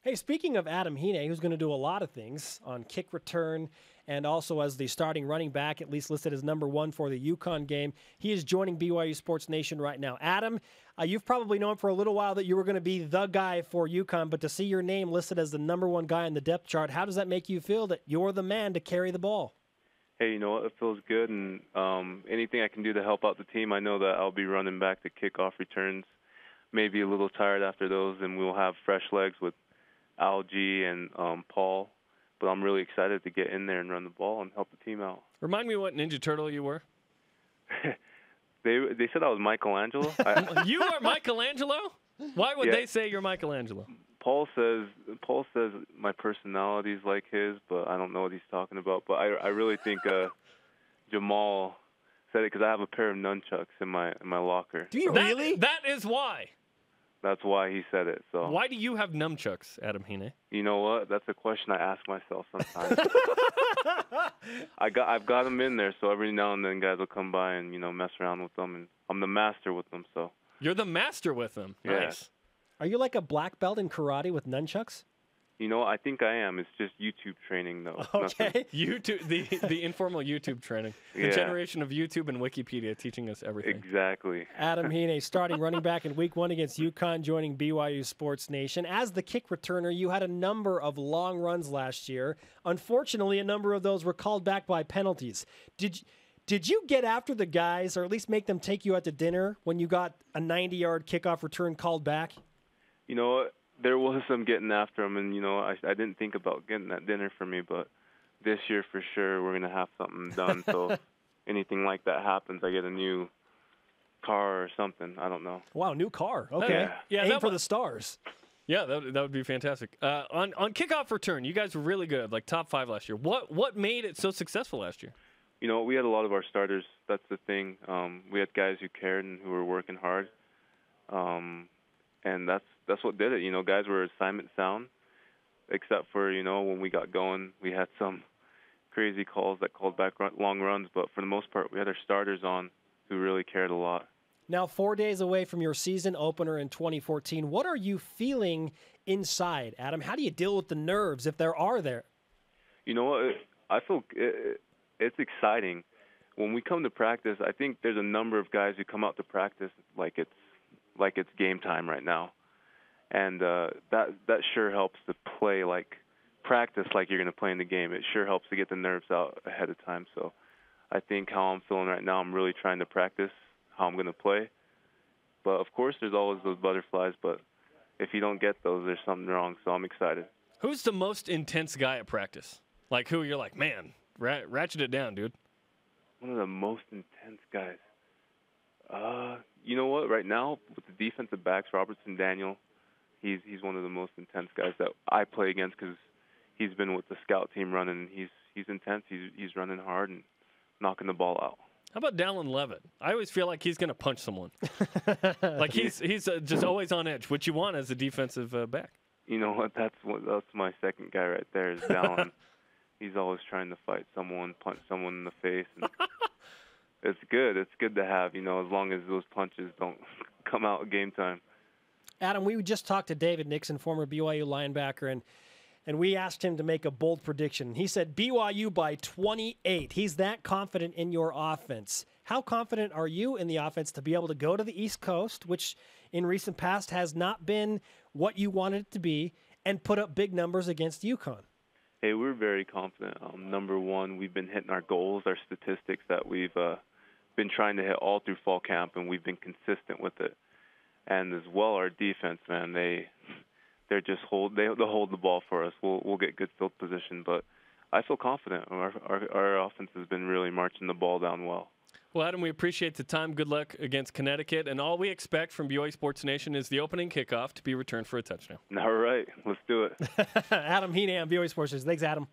Hey, speaking of Adam Hine, who's going to do a lot of things on kick return and also as the starting running back, at least listed as #1 for the UConn game, he is joining BYU Sports Nation right now. Adam, you've probably known for a little while that you were going to be the guy for UConn, but to see your name listed as the #1 guy in the depth chart, how does that make you feel that you're the man to carry the ball? Hey, you know what? It feels good, and anything I can do to help out the team, I know that I'll be running back the kickoff returns. Maybe a little tired after those, and we'll have fresh legs with Algie and Paul. But I'm really excited to get in there and run the ball and help the team out. Remind me what Ninja Turtle you were. They said I was Michelangelo. You are Michelangelo? Why would they say you're Michelangelo? Paul says my personality's like his, but I don't know what he's talking about. But I really think Jamal said it because I have a pair of nunchucks in my locker. Do you really? That is why. That's why he said it. So why do you have nunchucks, Adam Hine? You know what? That's a question I ask myself sometimes. I've got them in there, so every now and then guys will come by and mess around with them, and I'm the master with them. So you're the master with them. Yeah. Nice. Are you like a black belt in karate with nunchucks? I think I am. It's just YouTube training, though. Okay. YouTube, the informal YouTube training. The generation of YouTube and Wikipedia teaching us everything. Exactly. Adam Hine, starting running back in Week 1 against UConn, joining BYU Sports Nation. As the kick returner, you had a number of long runs last year. Unfortunately, a number of those were called back by penalties. Did you get after the guys, or at least make them take you out to dinner when you got a 90-yard kickoff return called back? You know what? There was some getting after him, and I didn't think about getting that dinner for me, but this year for sure we're gonna have something done. So if anything like that happens, I get a new car or something. I don't know. Wow, new car. Okay, aim for the stars. Yeah, that would be fantastic. On kickoff return, you guys were really good, like top 5 last year. What made it so successful last year? We had a lot of our starters. That's the thing. We had guys who cared and who were working hard. And that's what did it. Guys were assignment sound, except for, when we got going, we had some crazy calls that called back long runs. But for the most part, we had our starters on who really cared a lot. Now, 4 days away from your season opener in 2014, what are you feeling inside, Adam? How do you deal with the nerves, if there are there? You know what? I feel it's exciting. When we come to practice, I think there's a number of guys who come out to practice like it's game time right now, and that sure helps to practice like you're going to play in the game. It sure helps to get the nerves out ahead of time. So I think how I'm feeling right now, I'm really trying to practice how I'm going to play. But of course, there's always those butterflies. But if you don't get those, there's something wrong. So I'm excited. Who's the most intense guy at practice? Like who you're like, man, ratchet it down, dude. One of the most intense guys. You know what? Right now, with the defensive backs, Robertson Daniel, he's one of the most intense guys that I play against because he's been with the scout team running. He's intense. He's running hard and knocking the ball out. How about Dallin Levitt? I always feel like he's going to punch someone. Like he's just always on edge, which you want as a defensive back. You know what? That's my second guy right there is Dallin. He's always trying to fight someone, punch someone in the face. And it's good. It's good to have, as long as those punches don't come out game time. Adam, we just talked to David Nixon, former BYU linebacker, and we asked him to make a bold prediction. He said BYU by 28. He's that confident in your offense. How confident are you in the offense to be able to go to the East Coast, which in recent past has not been what you wanted it to be, and put up big numbers against UConn? Hey, we're very confident. Number one, we've been hitting our goals, our statistics that we've been trying to hit all through fall camp, and we've been consistent with it. And as well, our defense, man, they'll hold the ball for us. We'll get good field position, but I feel confident. Our offense has been really marching the ball down well. Well, Adam, we appreciate the time. Good luck against Connecticut. And all we expect from BYU Sports Nation is the opening kickoff to be returned for a touchdown. All right. Let's do it. Adam Hine on BYU Sports Nation. Thanks, Adam.